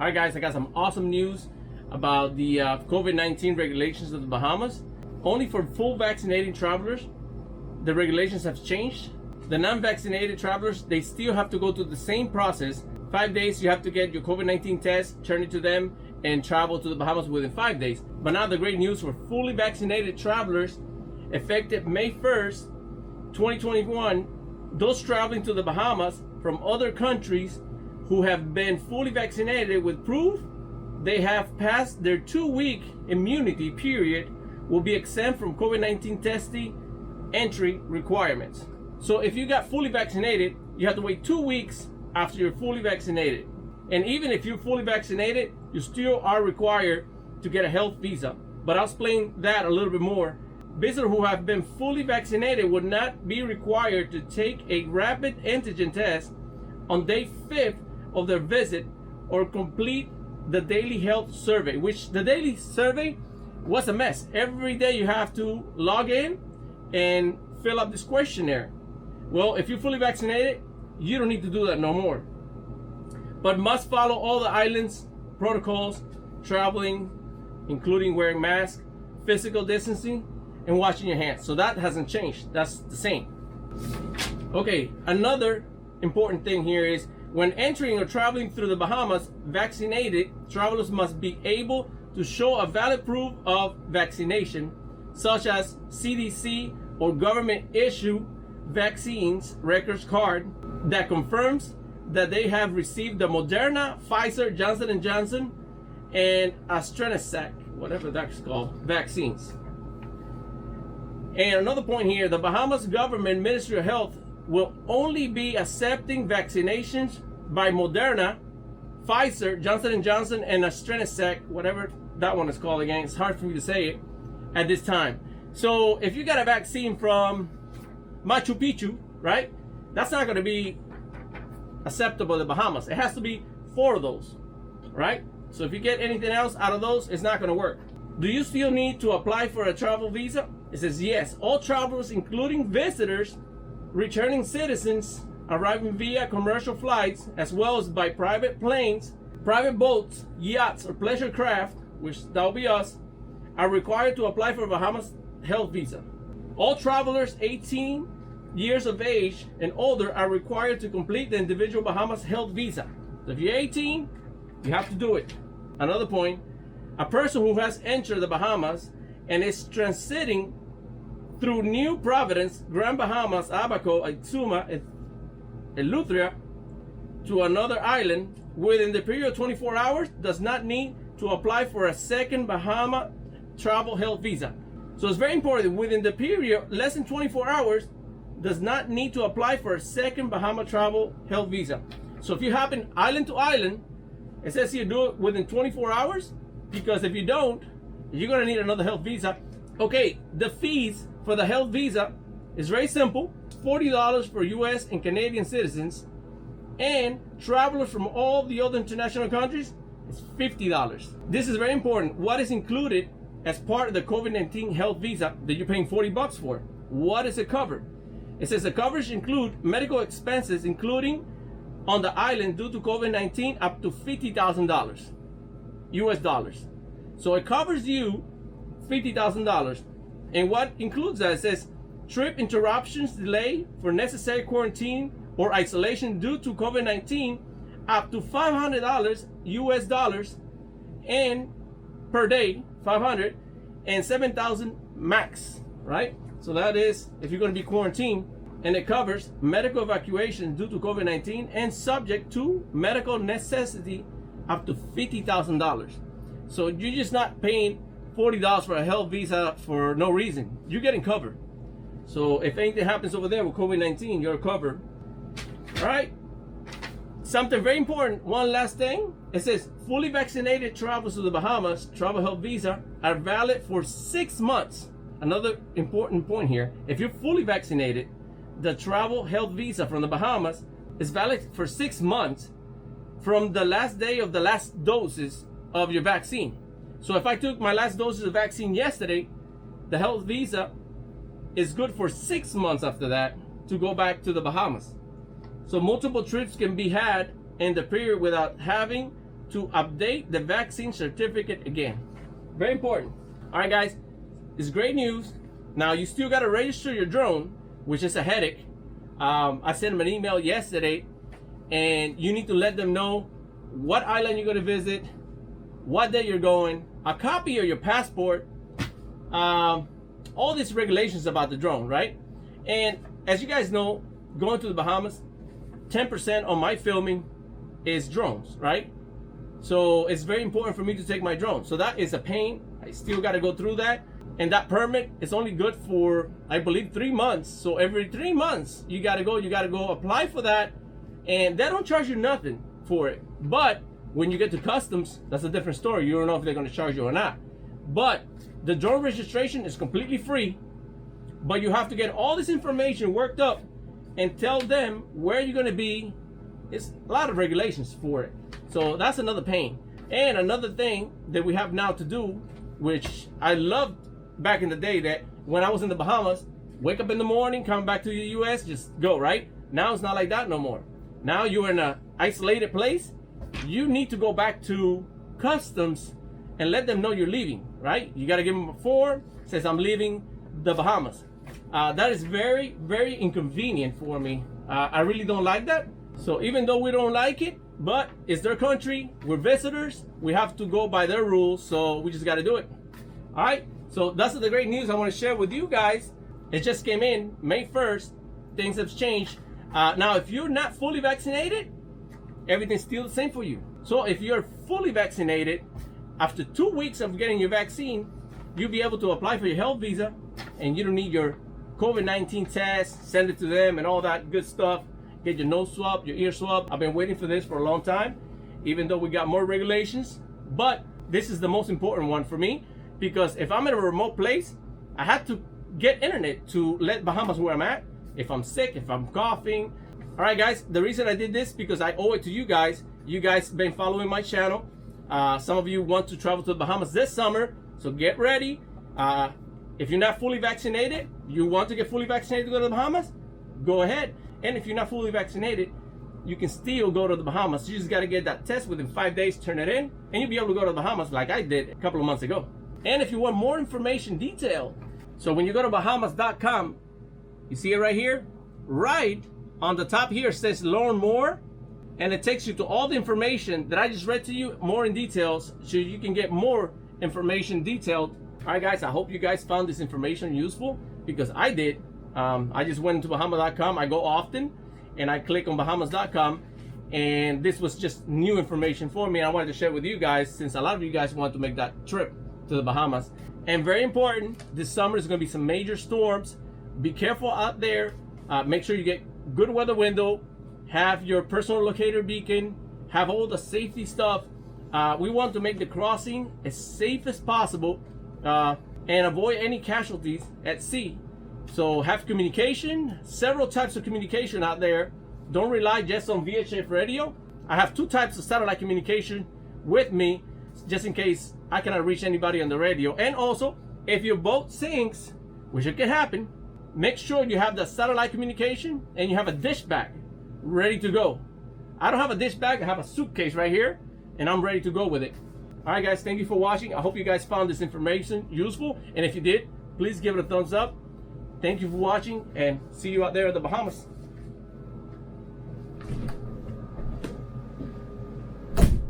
All right, guys, I got some awesome news about the COVID-19 regulations of the Bahamas. Only for full vaccinated travelers, the regulations have changed. The non-vaccinated travelers, they still have to go through the same process. 5 days, you have to get your COVID-19 test, turn it to them, and travel to the Bahamas within 5 days. But now the great news for fully vaccinated travelers, effective May 1st, 2021, those traveling to the Bahamas from other countries who have been fully vaccinated with proof they have passed their 2-week immunity period will be exempt from COVID-19 testing entry requirements. So if you got fully vaccinated, you have to wait 2 weeks after you're fully vaccinated. And even if you're fully vaccinated, you still are required to get a health visa. But I'll explain that a little bit more. Visitors who have been fully vaccinated would not be required to take a rapid antigen test on day 5th of their visit or complete the daily health survey, which the daily survey was a mess. Every day you have to log in and fill up this questionnaire. Well, if you're fully vaccinated, you don't need to do that no more. But must follow all the island's protocols, traveling, including wearing masks, physical distancing, and washing your hands. So that hasn't changed. That's the same. Okay, another important thing here is when entering or traveling through the Bahamas, vaccinated travelers must be able to show a valid proof of vaccination, such as CDC or government issue vaccines records card that confirms that they have received the Moderna, Pfizer, Johnson & Johnson, and AstraZeneca, whatever that's called, vaccines. And another point here, the Bahamas government Ministry of Health will only be accepting vaccinations by Moderna, Pfizer, Johnson & Johnson, and AstraZeneca, whatever that one is called again. It's hard for me to say it at this time. So if you got a vaccine from Machu Picchu, right, that's not going to be acceptable in the Bahamas. It has to be 4 of those, right? So if you get anything else out of those, it's not going to work. Do you still need to apply for a travel visa? It says yes. All travelers, including visitors, returning citizens arriving via commercial flights, as well as by private planes, private boats, yachts, or pleasure craft, which that'll be us, are required to apply for a Bahamas health visa. All travelers 18 years of age and older are required to complete the individual Bahamas health visa. So if you're 18, you have to do it. Another point, a person who has entered the Bahamas and is transiting through New Providence, Grand Bahamas, Abaco, Exuma, and Eleuthera to another island within the period of 24 hours does not need to apply for a second Bahama travel health visa. So it's very important, within the period less than 24 hours, does not need to apply for a second Bahama travel health visa. So if you happen island to island, it says here do it within 24 hours, because if you don't, you're gonna need another health visa. Okay, the fees for the health visa is very simple. $40 for US and Canadian citizens, and travelers from all the other international countries is $50. This is very important. What is included as part of the COVID-19 health visa that you're paying $40 for? What does it cover? It says the coverage include medical expenses, including on the island due to COVID-19, up to $50,000 US dollars. So it covers you $50,000. And what includes that? It says trip interruptions, delay for necessary quarantine or isolation due to COVID-19, up to $500 US dollars, and per day 500, and 7,000 max, right? So that is if you're going to be quarantined. And it covers medical evacuation due to COVID-19 and subject to medical necessity, up to $50,000. So you're just not paying $40 for a health visa for no reason. You're getting covered. So if anything happens over there with COVID-19, you're covered. All right. Something very important. One last thing. It says fully vaccinated travelers to the Bahamas travel health visa are valid for 6 months. Another important point here. If you're fully vaccinated, the travel health visa from the Bahamas is valid for 6 months from the last day of the last doses of your vaccine. So if I took my last doses of vaccine yesterday, the health visa is good for 6 months after that to go back to the Bahamas. So multiple trips can be had in the period without having to update the vaccine certificate again. Very important. All right, guys, it's great news. Now, you still got to register your drone, which is a headache. I sent them an email yesterday, and you need to let them know what island you're going to visit, what day you're going, a copy of your passport, all these regulations about the drone, right? And as you guys know, going to the Bahamas, 10% of my filming is drones, right? So it's very important for me to take my drone. So that is a pain. I still got to go through that. And that permit is only good for, I believe, 3 months. So every 3 months, you got to go apply for that. And they don't charge you nothing for it. But when you get to customs, that's a different story. You don't know if they're going to charge you or not. But the drone registration is completely free. But you have to get all this information worked up and tell them where you're going to be. It's a lot of regulations for it. So that's another pain. And another thing that we have now to do, which I loved back in the day, that when I was in the Bahamas, wake up in the morning, come back to the US, just go, right? Now it's not like that no more. Now you're in an isolated place. You need to go back to customs and let them know you're leaving, right? You got to give them a form, says I'm leaving the Bahamas. That is very, very inconvenient for me. I really don't like that. So even though we don't like it, but it's their country, we're visitors, we have to go by their rules, so we just got to do it. All right, so that's the great news I want to share with you guys. It just came in May 1st. Things have changed. Now, if you're not fully vaccinated, everything's still the same for you. So if you're fully vaccinated, after 2 weeks of getting your vaccine, you'll be able to apply for your health visa, and you don't need your COVID-19 test, send it to them and all that good stuff. Get your nose swab, your ear swab. I've been waiting for this for a long time, even though we got more regulations. But this is the most important one for me, because if I'm in a remote place, I have to get internet to let Bahamas where I'm at. If I'm sick, if I'm coughing. All right, guys, the reason I did this, because I owe it to you guys. You guys been following my channel. Some of you want to travel to the Bahamas this summer, so get ready. If you're not fully vaccinated, you want to get fully vaccinated to go to the Bahamas, go ahead. And if you're not fully vaccinated, you can still go to the Bahamas. You just got to get that test within 5 days, turn it in, and you'll be able to go to the Bahamas like I did a couple of months ago. And if you want more information detailed, so when you go to Bahamas.com, you see it right here? Right on the top here, it says learn more, and it takes you to all the information that I just read to you, more in details, so you can get more information detailed. All right, guys, I hope you guys found this information useful, because I did. I just went to Bahamas.com. I go often, and I click on Bahamas.com, and this was just new information for me. I wanted to share it with you guys, since a lot of you guys want to make that trip to the Bahamas. And very important, this summer is going to be some major storms. Be careful out there. Make sure you get good weather window, have your personal locator beacon, have all the safety stuff. We want to make the crossing as safe as possible, and avoid any casualties at sea. So have communication, several types of communication out there. Don't rely just on VHF radio. I have 2 types of satellite communication with me, just in case I cannot reach anybody on the radio. And also, if your boat sinks, which it can happen, make sure you have the satellite communication and you have a dish bag ready to go. I don't have a dish bag, I have a suitcase right here, and I'm ready to go with it. All right, guys, thank you for watching. I hope you guys found this information useful, and if you did, please give it a thumbs up. Thank you for watching, and see you out there in the Bahamas.